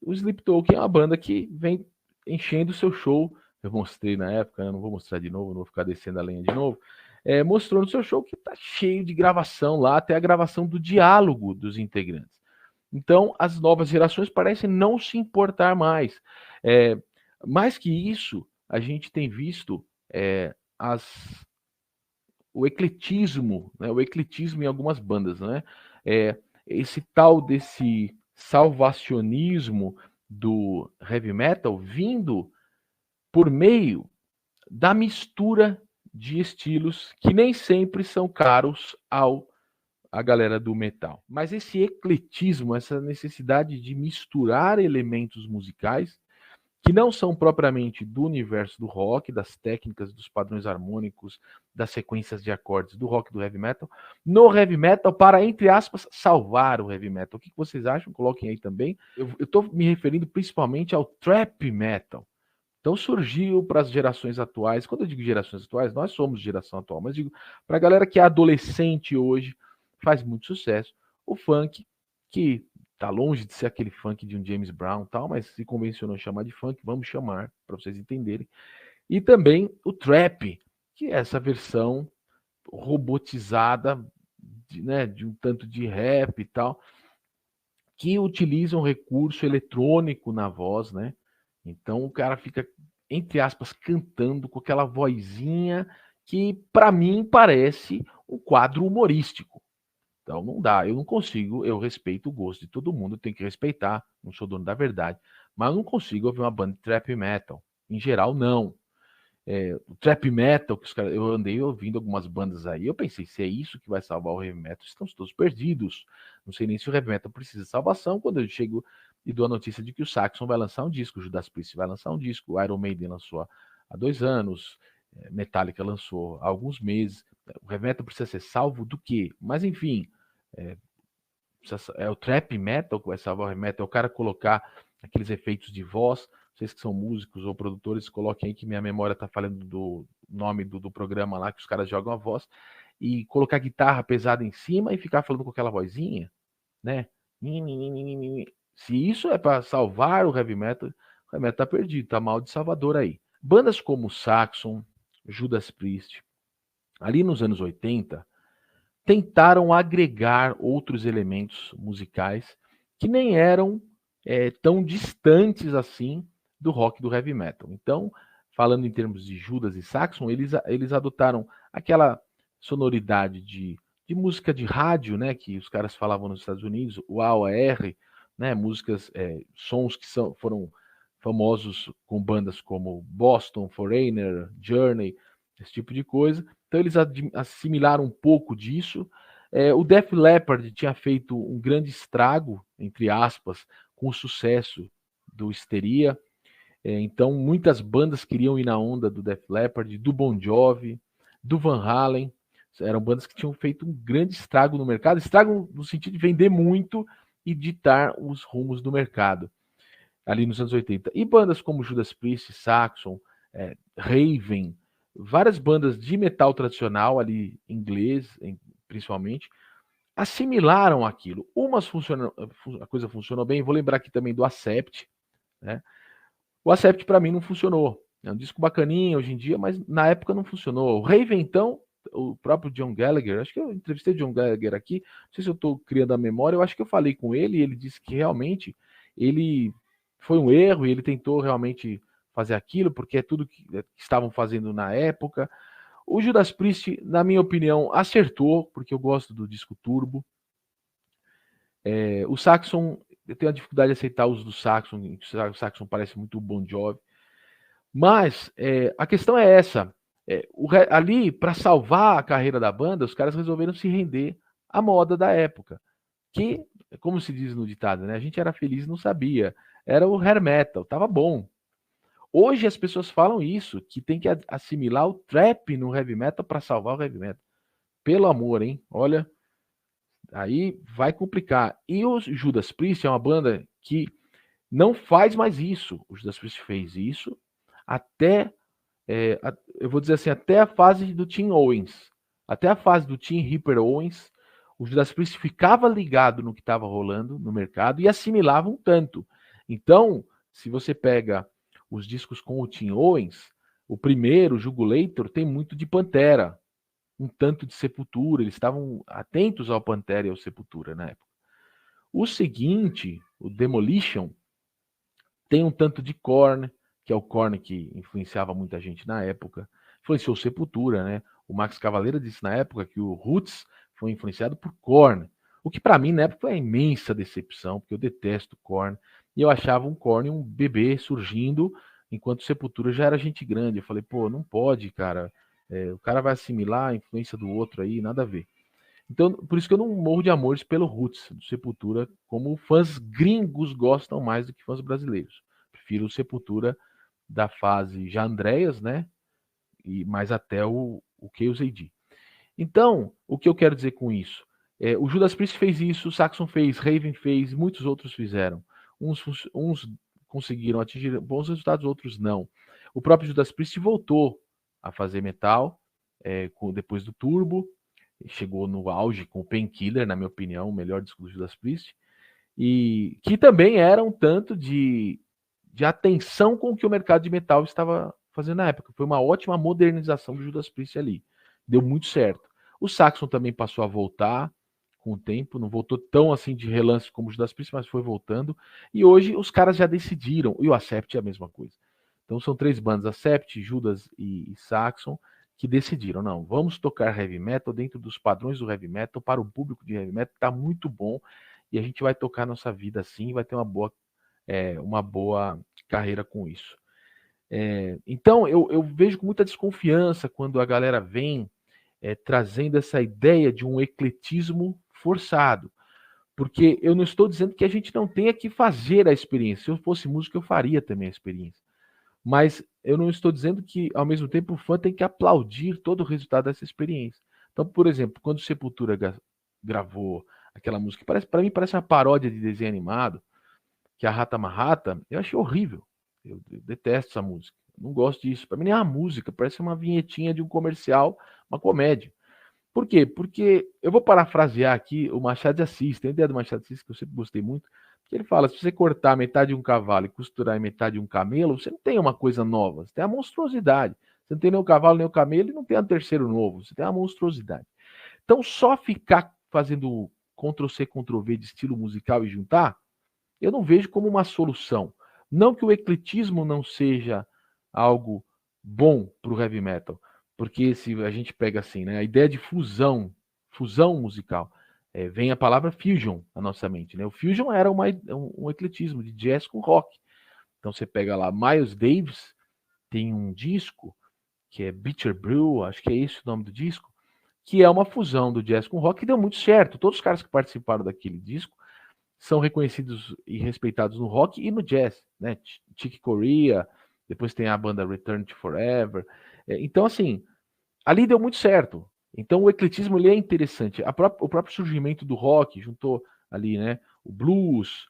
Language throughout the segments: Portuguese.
o Sleep Token é uma banda que vem enchendo o seu show. Eu mostrei na época, eu não vou mostrar de novo, não vou ficar descendo a lenha de novo. Mostrou no seu show que tá cheio de gravação lá, até a gravação do diálogo dos integrantes. Então, as novas gerações parecem não se importar mais. Mais que isso, a gente tem visto o ecletismo, né? O ecletismo em algumas bandas, né? Esse tal desse salvacionismo do heavy metal vindo por meio da mistura de estilos que nem sempre são caros à galera do metal. Mas esse ecletismo, essa necessidade de misturar elementos musicais que não são propriamente do universo do rock, das técnicas, dos padrões harmônicos, das sequências de acordes do rock, do heavy metal, no heavy metal para, entre aspas, salvar o heavy metal. O que vocês acham? Coloquem aí também. Eu estou me referindo principalmente ao trap metal. Então surgiu para as gerações atuais, quando eu digo gerações atuais, nós somos geração atual, mas digo para a galera que é adolescente hoje, faz muito sucesso, o funk, que tá longe de ser aquele funk de um James Brown e tal, mas se convencionou chamar de funk, vamos chamar, para vocês entenderem. E também o trap, que é essa versão robotizada, de um tanto de rap e tal, que utiliza um recurso eletrônico na voz, né? Então o cara fica, entre aspas, cantando com aquela vozinha que, para mim, parece um quadro humorístico. Então não dá, eu não consigo, eu respeito o gosto de todo mundo, tenho que respeitar, não sou dono da verdade, mas eu não consigo ouvir uma banda de trap metal. Em geral, não. O trap metal, que os caras, eu andei ouvindo algumas bandas aí, eu pensei, se é isso que vai salvar o heavy metal, estamos todos perdidos. Não sei nem se o heavy metal precisa de salvação, quando eu chego e dou a notícia de que o Saxon vai lançar um disco, o Judas Priest vai lançar um disco, o Iron Maiden lançou há 2 anos, Metallica lançou há alguns meses. O heavy metal precisa ser salvo do quê? Mas enfim, é o trap metal que vai salvar o heavy metal, é o cara colocar aqueles efeitos de voz. Vocês que são músicos ou produtores, coloquem aí que minha memória está falando do nome do programa lá, que os caras jogam a voz, e colocar guitarra pesada em cima e ficar falando com aquela vozinha, né? Se isso é para salvar o heavy metal tá perdido, tá mal de Salvador aí. Bandas como Saxon, Judas Priest, ali nos anos 80, tentaram agregar outros elementos musicais que nem eram tão distantes assim do rock e do heavy metal. Então, falando em termos de Judas e Saxon, eles adotaram aquela sonoridade de música de rádio, né, que os caras falavam nos Estados Unidos, o AOR, né, músicas, sons que foram famosos com bandas como Boston, Foreigner, Journey, esse tipo de coisa. Então eles assimilaram um pouco disso. O Def Leppard tinha feito um grande estrago, entre aspas, com o sucesso do Histeria. Então muitas bandas queriam ir na onda do Def Leppard, do Bon Jovi, do Van Halen. Eram bandas que tinham feito um grande estrago no mercado, estrago no sentido de vender muito e ditar os rumos do mercado, ali nos anos 80. E bandas como Judas Priest, Saxon, Raven, várias bandas de metal tradicional, ali inglês, principalmente, assimilaram aquilo. A coisa funcionou bem, vou lembrar aqui também do Accept, né? O Accept para mim não funcionou. É um disco bacaninha hoje em dia, mas na época não funcionou. O Raven, então, o próprio John Gallagher, acho que eu entrevistei o John Gallagher aqui, não sei se eu estou criando a memória, eu acho que eu falei com ele e ele disse que realmente ele foi um erro e ele tentou realmente fazer aquilo, porque é tudo que estavam fazendo na época. O Judas Priest, na minha opinião, acertou, porque eu gosto do disco Turbo. O Saxon, eu tenho a dificuldade de aceitar o uso do Saxon, o Saxon parece muito Bon Jovi. Mas a questão é essa. Ali, para salvar a carreira da banda, os caras resolveram se render à moda da época. Que, como se diz no ditado, né? A gente era feliz e não sabia. Era o hair metal, tava bom. Hoje as pessoas falam isso, que tem que assimilar o trap no heavy metal para salvar o heavy metal. Pelo amor, hein? Olha, aí vai complicar. E o Judas Priest é uma banda que não faz mais isso. O Judas Priest fez isso até, eu vou dizer assim, até a fase do Tim Owens. Até a fase do Tim Ripper Owens, o Judas Priest ficava ligado no que estava rolando no mercado e assimilava um tanto. Então, se você pega os discos com o Tim Owens, o primeiro, Jugulator, tem muito de Pantera, um tanto de Sepultura, eles estavam atentos ao Pantera e ao Sepultura na época. O seguinte, o Demolition, tem um tanto de Korn, que é o Korn que influenciava muita gente na época, influenciou Sepultura, né? O Max Cavalera disse na época que o Roots foi influenciado por Korn, o que para mim na época foi uma imensa decepção, porque eu detesto Korn, e eu achava um Korn um bebê surgindo, enquanto Sepultura já era gente grande. Eu falei, pô, não pode, cara, o cara vai assimilar a influência do outro aí, nada a ver. Então, por isso que eu não morro de amores pelo Roots, do Sepultura, como fãs gringos gostam mais do que fãs brasileiros. Prefiro o Sepultura da fase já Andréas, né? E mais até o Chaos AD. Então, o que eu quero dizer com isso? O Judas Priest fez isso, o Saxon fez, Raven fez, muitos outros fizeram. Uns conseguiram atingir bons resultados, outros não. O próprio Judas Priest voltou a fazer metal depois do Turbo, chegou no auge com o Painkiller, na minha opinião, o melhor disco do Judas Priest, e que também era um tanto de atenção com o que o mercado de metal estava fazendo na época. Foi uma ótima modernização do Judas Priest ali. Deu muito certo. O Saxon também passou a voltar com o tempo, não voltou tão assim de relance como o Judas Priest, mas foi voltando. E hoje os caras já decidiram, e o Accept é a mesma coisa. Então são 3 bandas, Accept, Judas e Saxon, que decidiram, não, vamos tocar heavy metal dentro dos padrões do heavy metal, para o público de heavy metal, tá muito bom, e a gente vai tocar nossa vida assim, vai ter uma boa carreira com isso. Então, eu vejo com muita desconfiança quando a galera vem trazendo essa ideia de um ecletismo forçado, porque eu não estou dizendo que a gente não tenha que fazer a experiência. Se eu fosse músico, eu faria também a experiência. Mas eu não estou dizendo que, ao mesmo tempo, o fã tem que aplaudir todo o resultado dessa experiência. Então, por exemplo, quando o Sepultura gravou aquela música, para mim parece uma paródia de desenho animado, que é a Rata Marrata, eu achei horrível. Eu detesto essa música. Não gosto disso. Para mim nem é uma música, parece uma vinhetinha de um comercial, uma comédia. Por quê? Porque eu vou parafrasear aqui o Machado de Assis. Tem a ideia do Machado de Assis que eu sempre gostei muito. Que ele fala: se você cortar metade de um cavalo e costurar metade de um camelo, você não tem uma coisa nova, você tem a monstruosidade. Você não tem nem o cavalo nem o camelo e não tem um terceiro novo, você tem a monstruosidade. Então, só ficar fazendo Ctrl-C, Ctrl-V de estilo musical e juntar, eu não vejo como uma solução. Não que o ecletismo não seja algo bom para o heavy metal, porque se a gente pega assim, né, a ideia de fusão musical, vem a palavra fusion na nossa mente, né? O fusion era um ecletismo de jazz com rock. Então você pega lá, Miles Davis tem um disco que é Bitter Brew, acho que é esse o nome do disco, que é uma fusão do jazz com rock que deu muito certo. Todos os caras que participaram daquele disco são reconhecidos e respeitados no rock e no jazz, né? Chick Corea, depois tem a banda Return to Forever. Então, assim, ali deu muito certo. Então, o ecletismo ele é interessante. O próprio surgimento do rock juntou ali, né? O blues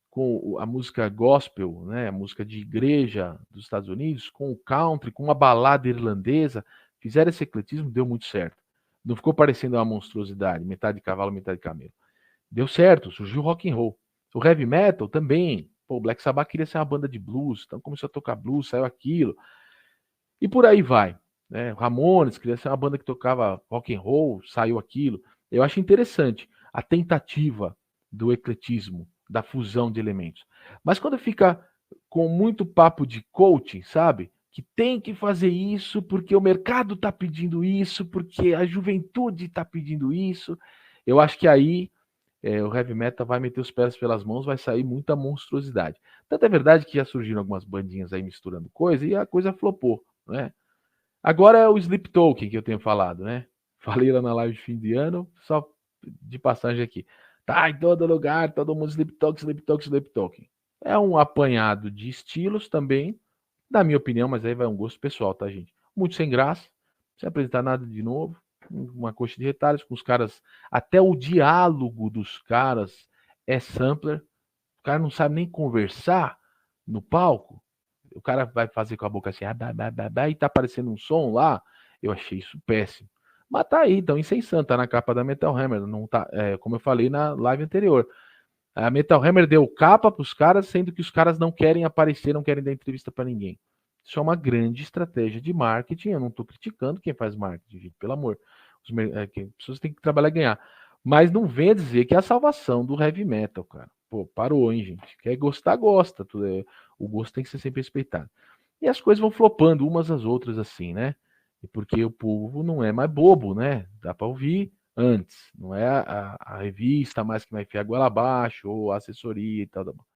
com a música gospel, né? A música de igreja dos Estados Unidos, com o country, com uma balada irlandesa, fizeram esse ecletismo, deu muito certo. Não ficou parecendo uma monstruosidade, metade cavalo, metade camelo. Deu certo, surgiu o rock and roll. O heavy metal também. Pô, o Black Sabbath queria ser uma banda de blues, então começou a tocar blues, saiu aquilo. E por aí vai. Né? Ramones queria ser uma banda que tocava rock and roll, saiu aquilo. Eu acho interessante a tentativa do ecletismo, da fusão de elementos. Mas quando fica com muito papo de coaching, sabe? Que tem que fazer isso porque o mercado está pedindo isso, porque a juventude está pedindo isso. Eu acho que aí o heavy metal vai meter os pés pelas mãos, vai sair muita monstruosidade. Tanto é verdade que já surgiram algumas bandinhas aí misturando coisa e a coisa flopou, né? Agora é o Sleep Token que eu tenho falado, né? Falei lá na live de fim de ano, só de passagem aqui. Tá em todo lugar, todo mundo Sleep Token, Sleep Token, Sleep Token. É um apanhado de estilos também, na minha opinião, mas aí vai um gosto pessoal, tá, gente? Muito sem graça, sem apresentar nada de novo, uma coxa de retalhos com os caras, até o diálogo dos caras é sampler, o cara não sabe nem conversar no palco, o cara vai fazer com a boca assim, e tá aparecendo um som lá, eu achei isso péssimo. Mas tá aí, então incensando, tá na capa da Metal Hammer, não tá, como eu falei na live anterior. A Metal Hammer deu capa para os caras, sendo que os caras não querem aparecer, não querem dar entrevista para ninguém. Isso é uma grande estratégia de marketing. Eu não estou criticando quem faz marketing, gente, pelo amor. As pessoas têm que trabalhar e ganhar. Mas não venha dizer que é a salvação do heavy metal, cara. Pô, parou, hein, gente? Quer gostar, gosta. O gosto tem que ser sempre respeitado. E as coisas vão flopando umas às outras assim, né? E porque o povo não é mais bobo, né? Dá para ouvir antes. Não é a revista mais que vai enfiar a goela abaixo ou a assessoria e tal.